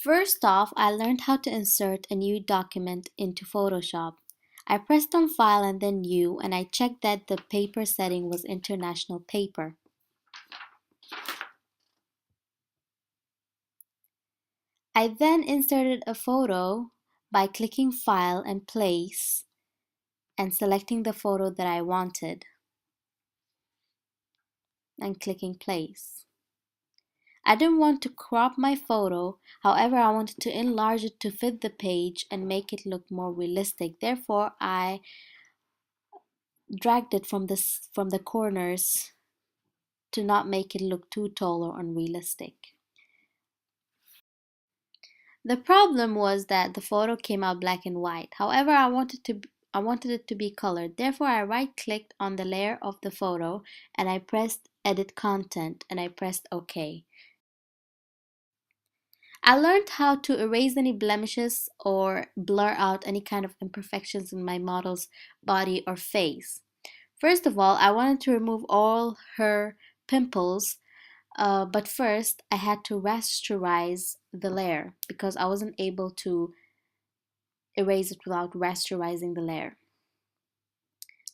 First off, I learned how to insert a new document into Photoshop. I pressed on File and then New, and I checked that the paper setting was International Paper. I then inserted a photo by clicking File and Place and selecting the photo that I wanted and clicking Place. I didn't want to crop my photo, however I wanted to enlarge it to fit the page and make it look more realistic. Therefore, I dragged it from the corners to not make it look too tall or unrealistic. The problem was that the photo came out black and white. However, I wanted it to be colored. Therefore, I right-clicked on the layer of the photo and I pressed Edit Content and I pressed OK. I learned how to erase any blemishes or blur out any kind of imperfections in my model's body or face. First of all, I wanted to remove all her pimples, but first I had to rasterize the layer because I wasn't able to erase it without rasterizing the layer.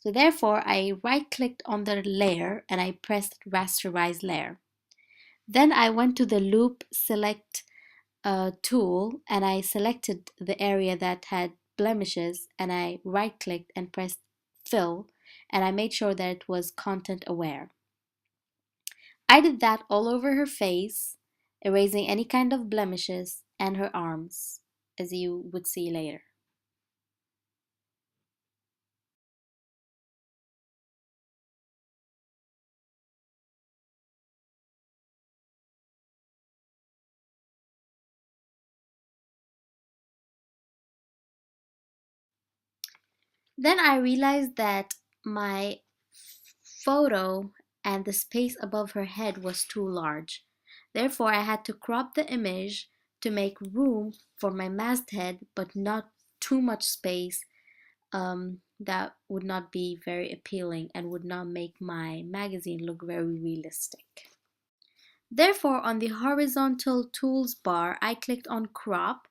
So therefore, I right-clicked on the layer and I pressed Rasterize Layer. Then I went to the Loop Select tool and I selected the area that had blemishes and I right-clicked and pressed Fill and I made sure that it was content aware. I did that all over her face, erasing any kind of blemishes and her arms, as you would see later. Then I realized that my photo and the space above her head was too large. Therefore, I had to crop the image to make room for my masthead, but not too much space that would not be very appealing and would not make my magazine look very realistic. Therefore, on the horizontal tools bar, I clicked on crop.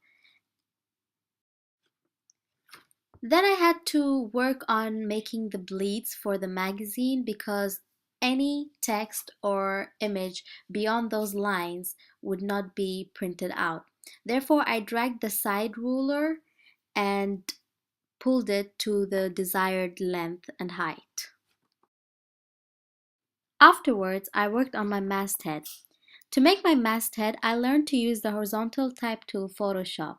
Then I had to work on making the bleeds for the magazine because any text or image beyond those lines would not be printed out. Therefore, I dragged the side ruler and pulled it to the desired length and height. Afterwards, I worked on my masthead. To make my masthead, I learned to use the horizontal type tool Photoshop.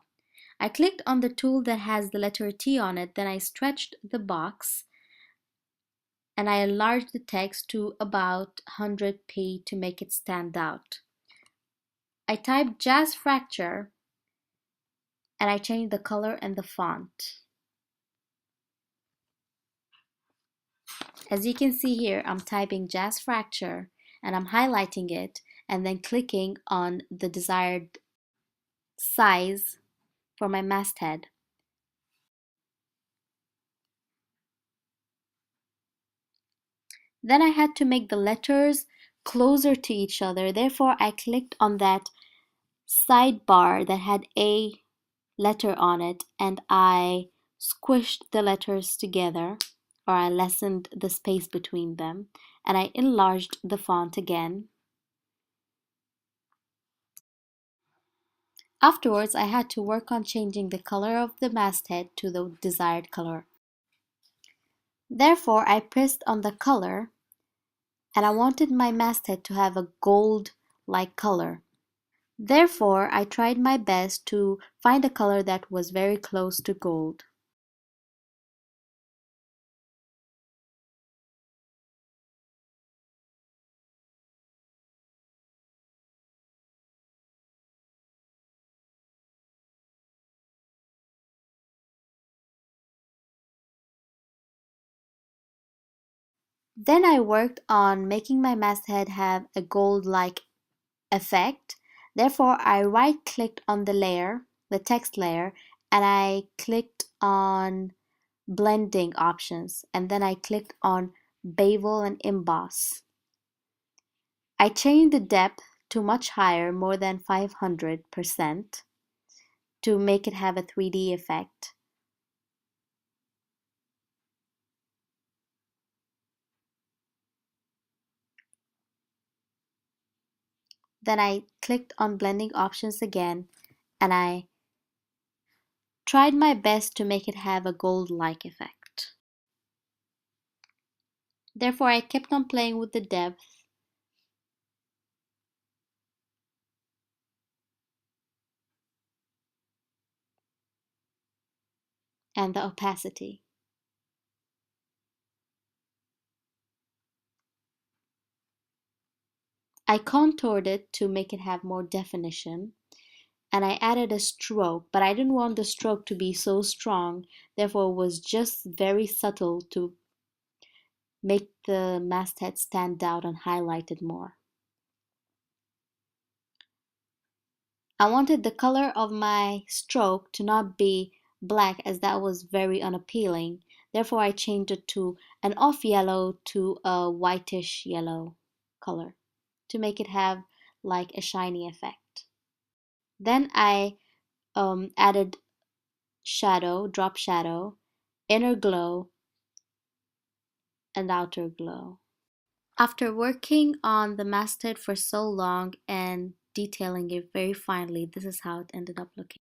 I clicked on the tool that has the letter T on it, then I stretched the box and I enlarged the text to about 100p to make it stand out. I typed Jazz Fracture and I changed the color and the font. As you can see here, I'm typing Jazz Fracture and I'm highlighting it and then clicking on the desired size for my masthead. Then I had to make the letters closer to each other. Therefore, I clicked on that sidebar that had A letter on it and I squished the letters together, or I lessened the space between them, and I enlarged the font again. Afterwards, I had to work on changing the color of the masthead to the desired color. Therefore, I pressed on the color and I wanted my masthead to have a gold-like color. Therefore, I tried my best to find a color that was very close to gold. Then I worked on making my masthead have a gold-like effect. Therefore, I right-clicked on the layer, the text layer, and I clicked on blending options, and then I clicked on bevel and emboss. I changed the depth to much higher, more than 500%. to make it have a 3D effect. Then I clicked on blending options again and I tried my best to make it have a gold-like effect. Therefore, I kept on playing with the depth and the opacity. I contoured it to make it have more definition and I added a stroke, but I didn't want the stroke to be so strong, therefore it was just very subtle to make the masthead stand out and highlight it more. I wanted the color of my stroke to not be black as that was very unappealing. Therefore, I changed it to an off yellow to a whitish yellow color to make it have like a shiny effect. Then I added shadow, drop shadow, inner glow, and outer glow. After working on the masthead for so long and detailing it very finely, this is how it ended up looking.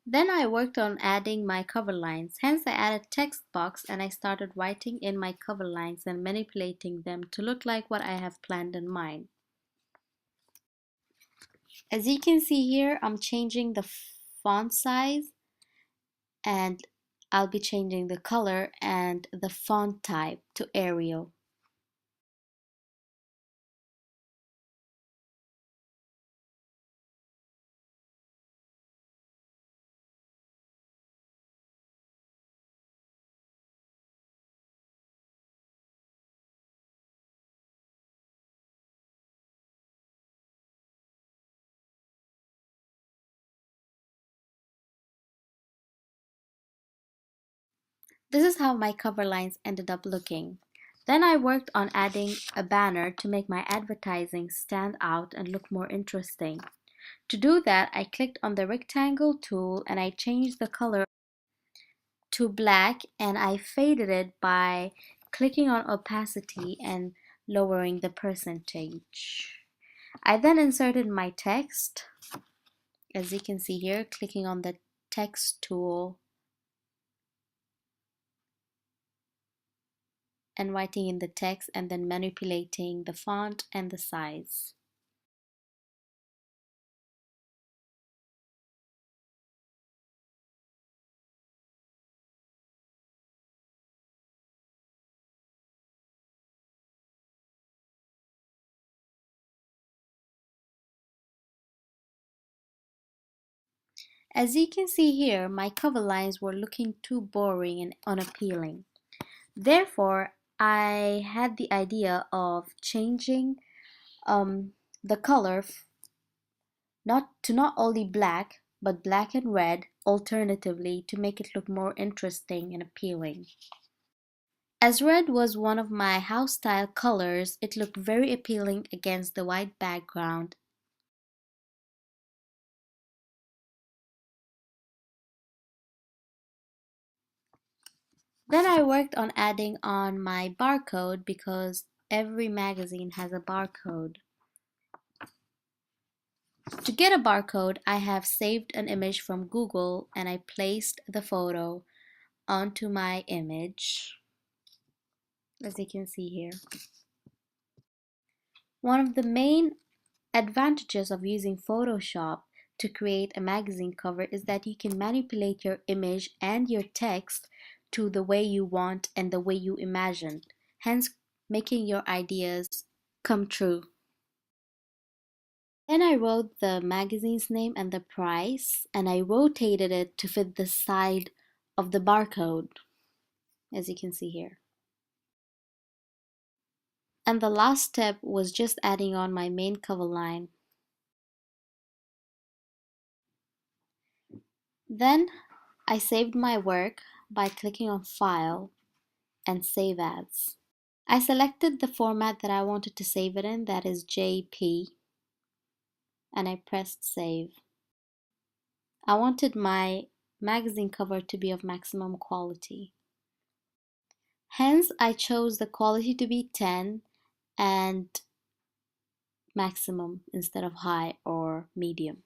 Then I worked on adding my cover lines. Hence I added text box and I started writing in my cover lines and manipulating them to look like what I have planned in mind. As you can see here, I'm changing the font size and I'll be changing the color and the font type to Arial. This is how my cover lines ended up looking. Then I worked on adding a banner to make my advertising stand out and look more interesting. To do that, I clicked on the rectangle tool and I changed the color to black and I faded it by clicking on opacity and lowering the percentage. I then inserted my text, as you can see here, clicking on the text tool and writing in the text and then manipulating the font and the size. As you can see here, my cover lines were looking too boring and unappealing. Therefore, I had the idea of changing the color not only black, but black and red alternatively to make it look more interesting and appealing. As red was one of my house style colors, it looked very appealing against the white background. Then I worked on adding on my barcode because every magazine has a barcode. To get a barcode, I have saved an image from Google and I placed the photo onto my image, as you can see here. One of the main advantages of using Photoshop to create a magazine cover is that you can manipulate your image and your text to the way you want and the way you imagined, hence making your ideas come true. Then I wrote the magazine's name and the price, and I rotated it to fit the side of the barcode, as you can see here. And the last step was just adding on my main cover line. Then I saved my work by clicking on File and Save As. I selected the format that I wanted to save it in, that is JP, and I pressed save. I wanted my magazine cover to be of maximum quality. Hence, I chose the quality to be 10 and maximum instead of high or medium.